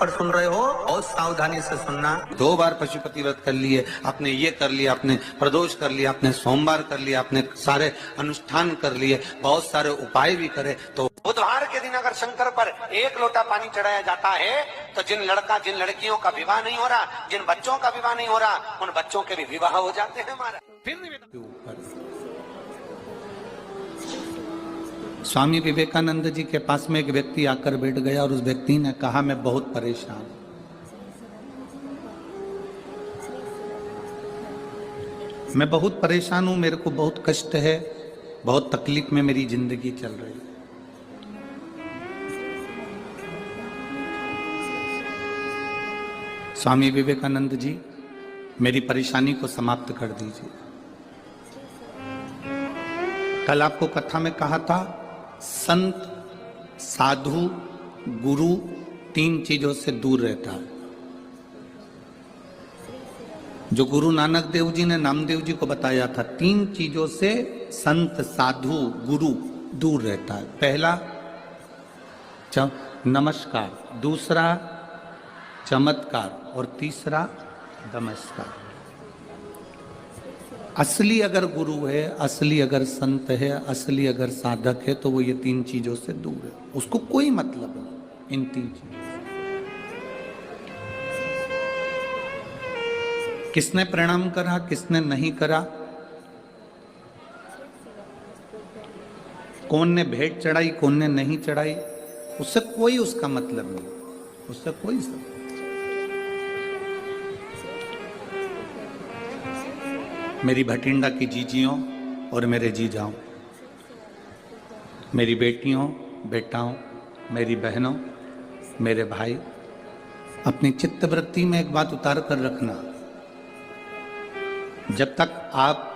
पर सुन रहे हो बहुत सावधानी से सुनना। 2 बार पशुपति व्रत कर लिए, आपने ये कर लिया, आपने प्रदोष कर लिया, आपने सोमवार कर लिया, आपने सारे अनुष्ठान कर लिए, बहुत सारे उपाय भी करे, तो बुधवार के दिन अगर शंकर पर 1 लोटा पानी चढ़ाया जाता है तो जिन लड़कियों का विवाह नहीं हो रहा, जिन बच्चों का विवाह नहीं हो रहा, उन बच्चों के भी विवाह हो जाते हैं हमारा। स्वामी विवेकानंद जी के पास में एक व्यक्ति आकर बैठ गया और उस व्यक्ति ने कहा, मैं बहुत परेशान हूं, मैं बहुत परेशान हूं, मेरे को बहुत कष्ट है, बहुत तकलीफ में मेरी जिंदगी चल रही है। स्वामी विवेकानंद जी, मेरी परेशानी को समाप्त कर दीजिए। कल आपको कथा में कहा था, संत, साधु, गुरु 3 चीजों से दूर रहता है। जो गुरु नानक देव जी ने नामदेव जी को बताया था, 3 चीजों से संत, साधु, गुरु दूर रहता है। पहला नमस्कार, दूसरा चमत्कार और तीसरा नमस्कार। असली अगर गुरु है, असली अगर संत है, असली अगर साधक है, तो वो ये 3 चीजों से दूर है। उसको कोई मतलब नहीं इन 3 चीजों। किसने प्रणाम करा, किसने नहीं करा, कौन ने भेंट चढ़ाई, कौन ने नहीं चढ़ाई, उससे कोई उसका मतलब नहीं, उससे कोई सब। मेरी भटिंडा की जीजियों और मेरे जीजाओं, मेरी बेटियों, बेटाओं, मेरी बहनों, मेरे भाई, अपनी चित्तवृत्ति में एक बात उतार कर रखना, जब तक आप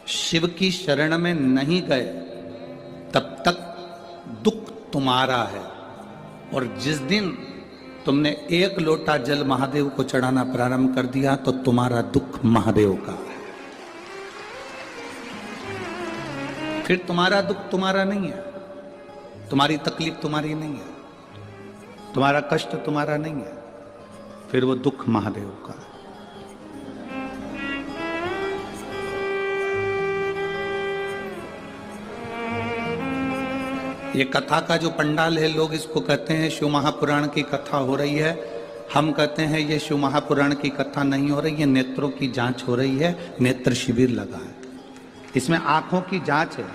शिव की शरण में नहीं गए तब तक दुख तुम्हारा है, और जिस दिन तुमने 1 लोटा जल महादेव को चढ़ाना प्रारंभ कर दिया तो तुम्हारा दुख महादेव का है। फिर तुम्हारा दुख तुम्हारा नहीं है, तुम्हारी तकलीफ तुम्हारी नहीं है, तुम्हारा कष्ट तुम्हारा नहीं है, फिर वो दुख महादेव का है। ये कथा का जो पंडाल है, लोग इसको कहते हैं शिव महापुराण की कथा हो रही है। हम कहते हैं ये शिव महापुराण की कथा नहीं हो रही है, नेत्रों की जांच हो रही है, नेत्र शिविर लगा है, इसमें आंखों की जांच है।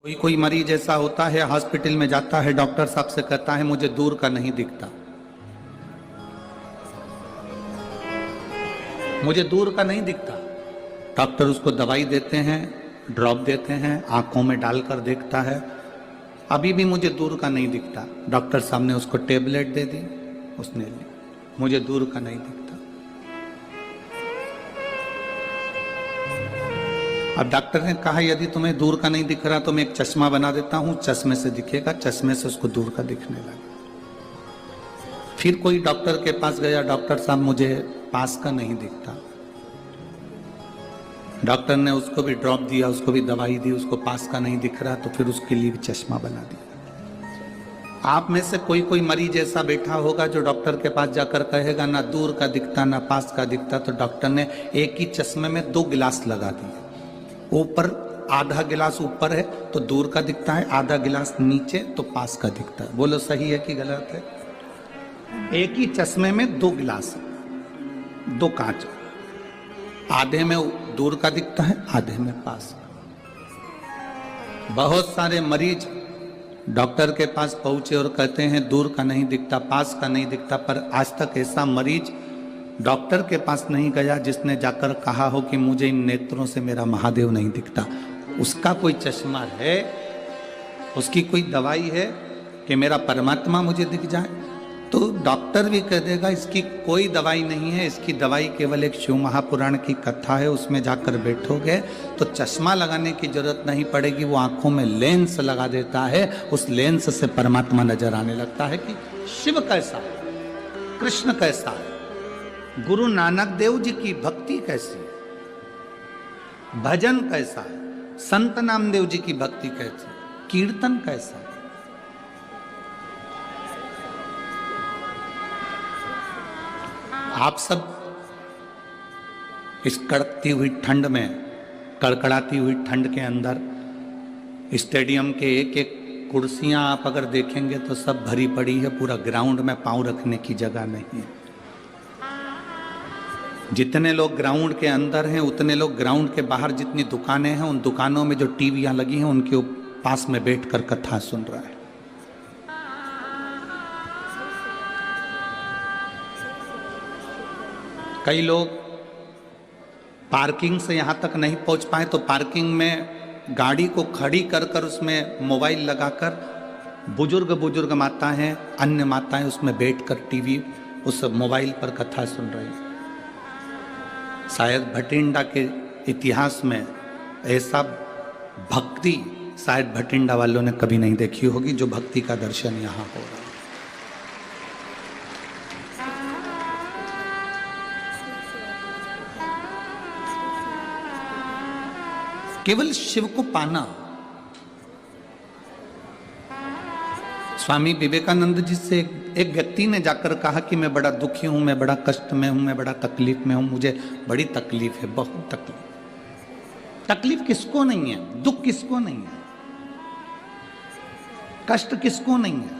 कोई मरीज ऐसा होता है, हॉस्पिटल में जाता है, डॉक्टर साहब से कहता है मुझे दूर का नहीं दिखता, मुझे दूर का नहीं दिखता। डॉक्टर उसको दवाई देते हैं, ड्रॉप देते हैं, आंखों में डालकर देखता है, अभी भी मुझे दूर का नहीं दिखता। डॉक्टर साहब ने उसको टेबलेट दे दी, उसने ली, मुझे दूर का नहीं दिखता। अब डॉक्टर ने कहा यदि तुम्हें दूर का नहीं दिख रहा तो मैं एक चश्मा बना देता हूं, चश्मे से दिखेगा, चश्मे से उसको दूर का दिखने लगा। फिर कोई डॉक्टर के पास गया, डॉक्टर साहब मुझे पास का नहीं दिखता। डॉक्टर ने उसको भी ड्रॉप दिया, उसको भी दवाई दी, उसको पास का नहीं दिख रहा, तो फिर उसके लिए भी चश्मा बना दिया। आप में से कोई मरीज ऐसा बैठा होगा जो डॉक्टर के पास जाकर कहेगा ना दूर का दिखता ना पास का दिखता, तो डॉक्टर ने एक ही चश्मे में 2 गिलास लगा दिए। ऊपर आधा गिलास ऊपर है तो दूर का दिखता है, आधा गिलास नीचे तो पास का दिखता है। बोलो सही है कि गलत है? एक ही चश्मे में 2 गिलास, 2 कांच, आधे में दूर का दिखता है, आधे में पास का। बहुत सारे मरीज डॉक्टर के पास पहुंचे और कहते हैं दूर का नहीं दिखता, पास का नहीं दिखता, पर आज तक ऐसा मरीज डॉक्टर के पास नहीं गया जिसने जाकर कहा हो कि मुझे इन नेत्रों से मेरा महादेव नहीं दिखता। उसका कोई चश्मा है, उसकी कोई दवाई है कि मेरा परमात्मा मुझे दिख जाए? तो डॉक्टर भी कह देगा इसकी कोई दवाई नहीं है, इसकी दवाई केवल एक शिव महापुराण की कथा है, उसमें जाकर बैठोगे तो चश्मा लगाने की जरूरत नहीं पड़ेगी, वो आंखों में लेंस लगा देता है, उस लेंस से परमात्मा नजर आने लगता है कि शिव कैसा है। कृष्ण कैसा है, गुरु नानक देव जी की भक्ति कैसी है, भजन कैसा है, संत नामदेव जी की भक्ति कैसी है, कीर्तन कैसा है। आप सब इस कड़कती हुई ठंड में, कड़कड़ाती हुई ठंड के अंदर स्टेडियम के एक एक कुर्सियां आप अगर देखेंगे तो सब भरी पड़ी है, पूरा ग्राउंड में पांव रखने की जगह नहीं है। जितने लोग ग्राउंड के अंदर हैं उतने लोग ग्राउंड के बाहर जितनी दुकानें हैं उन दुकानों में जो टीवियां लगी हैं उनके पास में बैठकर कथा सुन रहा है। कई लोग पार्किंग से यहां तक नहीं पहुंच पाए तो पार्किंग में गाड़ी को खड़ी कर कर उसमें मोबाइल लगाकर बुजुर्ग माताएं, अन्य माताएं उसमें बैठकर टीवी उस मोबाइल पर कथा सुन रही हैं। शायद भटिंडा के इतिहास में ऐसा भक्ति शायद भटिंडा वालों ने कभी नहीं देखी होगी जो भक्ति का दर्शन यहां हो रहा है। केवल शिव को पाना। स्वामी विवेकानंद जी से एक व्यक्ति ने जाकर कहा कि मैं बड़ा दुखी हूं, मैं बड़ा कष्ट में हूं, मैं बड़ा तकलीफ में हूं, मुझे बड़ी तकलीफ है, बहुत तकलीफ। तकलीफ किसको नहीं है, दुख किसको नहीं है, कष्ट किसको नहीं है।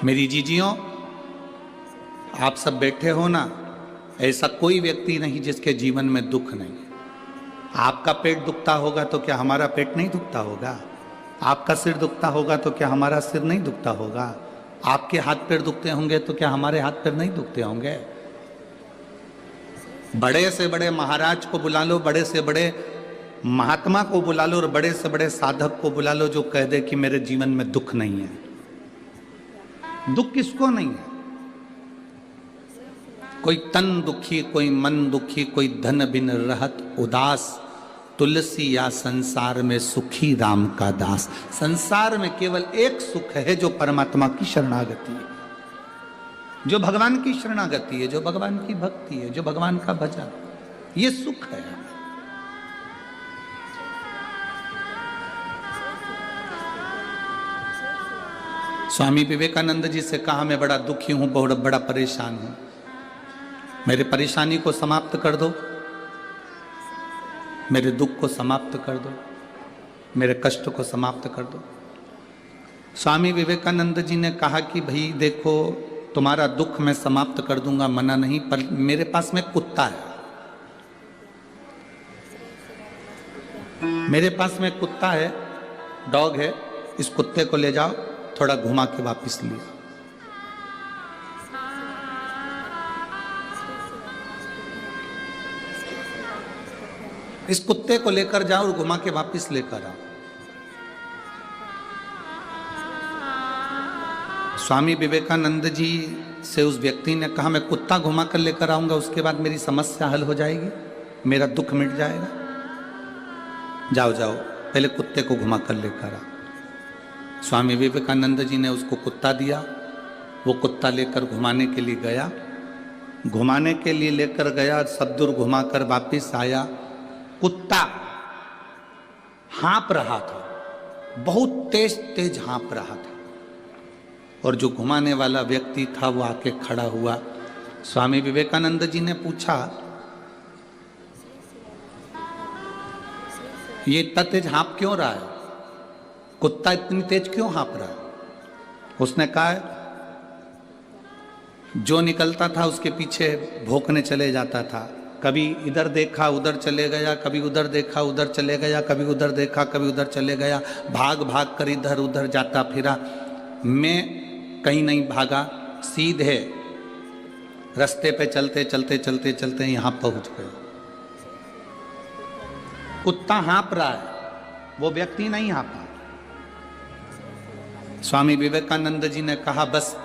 मेरी जीजियों, आप सब बैठे हो ना, ऐसा कोई व्यक्ति नहीं जिसके जीवन में दुख नहीं। आपका पेट दुखता होगा तो क्या हमारा पेट नहीं दुखता होगा? आपका सिर दुखता होगा तो क्या हमारा सिर नहीं दुखता होगा? आपके हाथ पैर दुखते होंगे तो क्या हमारे हाथ पैर नहीं दुखते होंगे? बड़े से बड़े महाराज को बुला लो, बड़े से बड़े महात्मा को बुला लो और बड़े से बड़े साधक को बुला लो जो कह दे कि मेरे जीवन में दुख नहीं है। दुख किसको नहीं है? कोई तन दुखी, कोई मन दुखी, कोई धन बिन रहत उदास, तुलसी या संसार में सुखी राम का दास। संसार में केवल एक सुख है जो परमात्मा की शरणागति है, जो भगवान की शरणागति है, जो भगवान की भक्ति है, जो भगवान का भजन, ये सुख है। स्वामी विवेकानंद जी से कहा, मैं बड़ा दुखी हूं, बहुत बड़ा परेशान हूं, मेरे परेशानी को समाप्त कर दो, मेरे दुख को समाप्त कर दो, मेरे कष्ट को समाप्त कर दो। स्वामी विवेकानंद जी ने कहा कि भाई देखो, तुम्हारा दुख मैं समाप्त कर दूंगा, मना नहीं, पर मेरे पास में कुत्ता है, मेरे पास में कुत्ता है, डॉग है, इस कुत्ते को ले जाओ, थोड़ा घुमा के वापस ले। इस कुत्ते को लेकर जाओ और घुमा के वापस लेकर आओ। स्वामी विवेकानंद जी से उस व्यक्ति ने कहा, मैं कुत्ता घुमा कर लेकर आऊंगा, उसके बाद मेरी समस्या हल हो जाएगी, मेरा दुख मिट जाएगा। जाओ जाओ, पहले कुत्ते को घुमा कर लेकर आओ। स्वामी विवेकानंद जी ने उसको कुत्ता दिया, वो कुत्ता लेकर घुमाने के लिए गया, घुमाने के लिए लेकर गया, सब दूर घुमाकर वापिस आया। कुत्ता हाँप रहा था, बहुत तेज तेज हाँप रहा था, और जो घुमाने वाला व्यक्ति था वो आके खड़ा हुआ। स्वामी विवेकानंद जी ने पूछा, ये इतना तेज हाँप क्यों रहा है, कुत्ता इतनी तेज क्यों हाँप रहा है? उसने कहा, जो निकलता था उसके पीछे भौंकने चले जाता था, कभी इधर देखा उधर चले गया, कभी उधर देखा उधर चले गया, कभी उधर देखा कभी उधर चले गया, भाग भाग कर इधर उधर जाता फिरा। मैं कहीं नहीं भागा, सीधे रास्ते पे चलते चलते चलते चलते यहाँ पहुँच गए। कुत्ता हाँप रहा है, वो व्यक्ति नहीं हाँपा। स्वामी विवेकानंद जी ने कहा, बस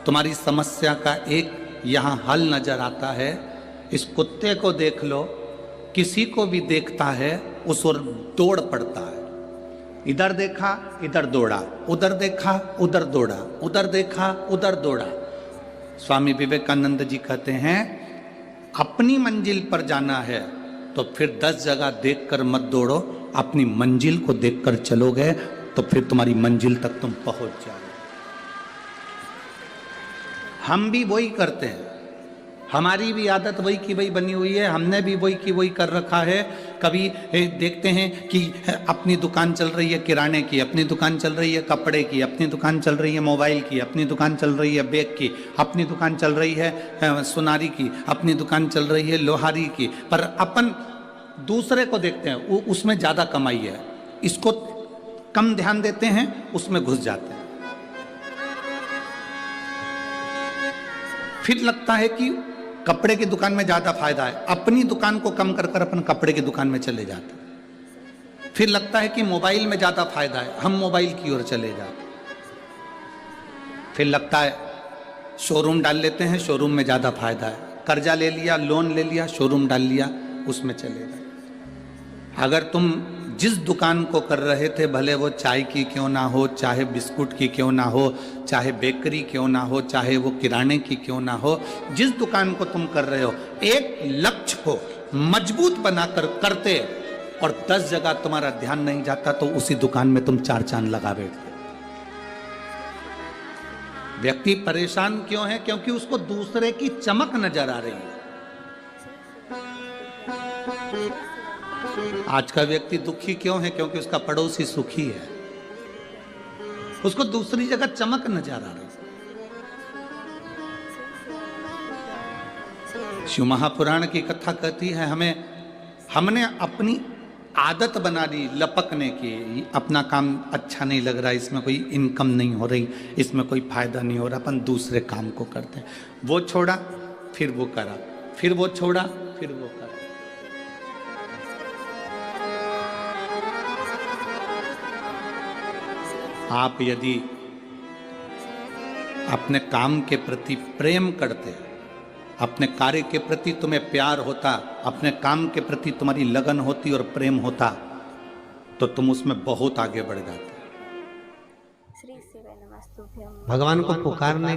तुम्हारी समस्या का एक यहाँ हल नजर आता है, इस कुत्ते को देख लो, किसी को भी देखता है उस ओर दौड़ पड़ता है, इधर देखा इधर दौड़ा, उधर देखा उधर दौड़ा, उधर देखा उधर दौड़ा। स्वामी विवेकानंद जी कहते हैं अपनी मंजिल पर जाना है तो फिर 10 जगह देखकर मत दौड़ो, अपनी मंजिल को देखकर चलोगे तो फिर तुम्हारी मंजिल तक तुम पहुंच जाओगे। हम भी वही करते हैं, हमारी भी आदत वही की वही बनी हुई है, हमने भी वही की वही कर रखा है। कभी देखते हैं कि अपनी दुकान चल रही है किराने की, अपनी दुकान चल रही है कपड़े की, अपनी दुकान चल रही है मोबाइल की, अपनी दुकान चल रही है बैग की, अपनी दुकान चल रही है सुनारी की, अपनी दुकान चल रही है लोहारी की, पर अपन दूसरे को देखते हैं उसमें ज़्यादा कमाई है, इसको कम ध्यान देते हैं, उसमें घुस जाते हैं। फिर लगता है कि कपड़े की दुकान में ज्यादा फायदा है, अपनी दुकान को कम कर कर अपन कपड़े की दुकान में चले जाते हैं। फिर लगता है कि मोबाइल में ज्यादा फायदा है, हम मोबाइल की ओर चले जाते हैं। फिर लगता है शोरूम डाल लेते हैं, शोरूम में ज्यादा फायदा है, कर्जा ले लिया लोन ले लिया शोरूम डाल लिया उसमें चले गए। अगर तुम जिस दुकान को कर रहे थे, भले वो चाय की क्यों ना हो, चाहे बिस्कुट की क्यों ना हो, चाहे बेकरी क्यों ना हो, चाहे वो किराने की क्यों ना हो, जिस दुकान को तुम कर रहे हो एक लक्ष्य को मजबूत बनाकर करते और 10 जगह तुम्हारा ध्यान नहीं जाता तो उसी दुकान में तुम 4 चांद लगा बैठते। व्यक्ति परेशान क्यों है? क्योंकि उसको दूसरे की चमक नजर आ रही है। आज का व्यक्ति दुखी क्यों है? क्योंकि उसका पड़ोसी सुखी है, उसको दूसरी जगह चमक नजर आ रही है। शिव महापुराण की कथा कहती है हमने अपनी आदत बना ली लपकने की, अपना काम अच्छा नहीं लग रहा, इसमें कोई इनकम नहीं हो रही, इसमें कोई फायदा नहीं हो रहा, अपन दूसरे काम को करते हैं। वो छोड़ा फिर वो करा, फिर वो छोड़ा फिर वो करा। आप यदि अपने काम के प्रति प्रेम करते, अपने कार्य के प्रति तुम्हें प्यार होता, अपने काम के प्रति तुम्हारी लगन होती और प्रेम होता, तो तुम उसमें बहुत आगे बढ़ जाते। भगवान को पुकारने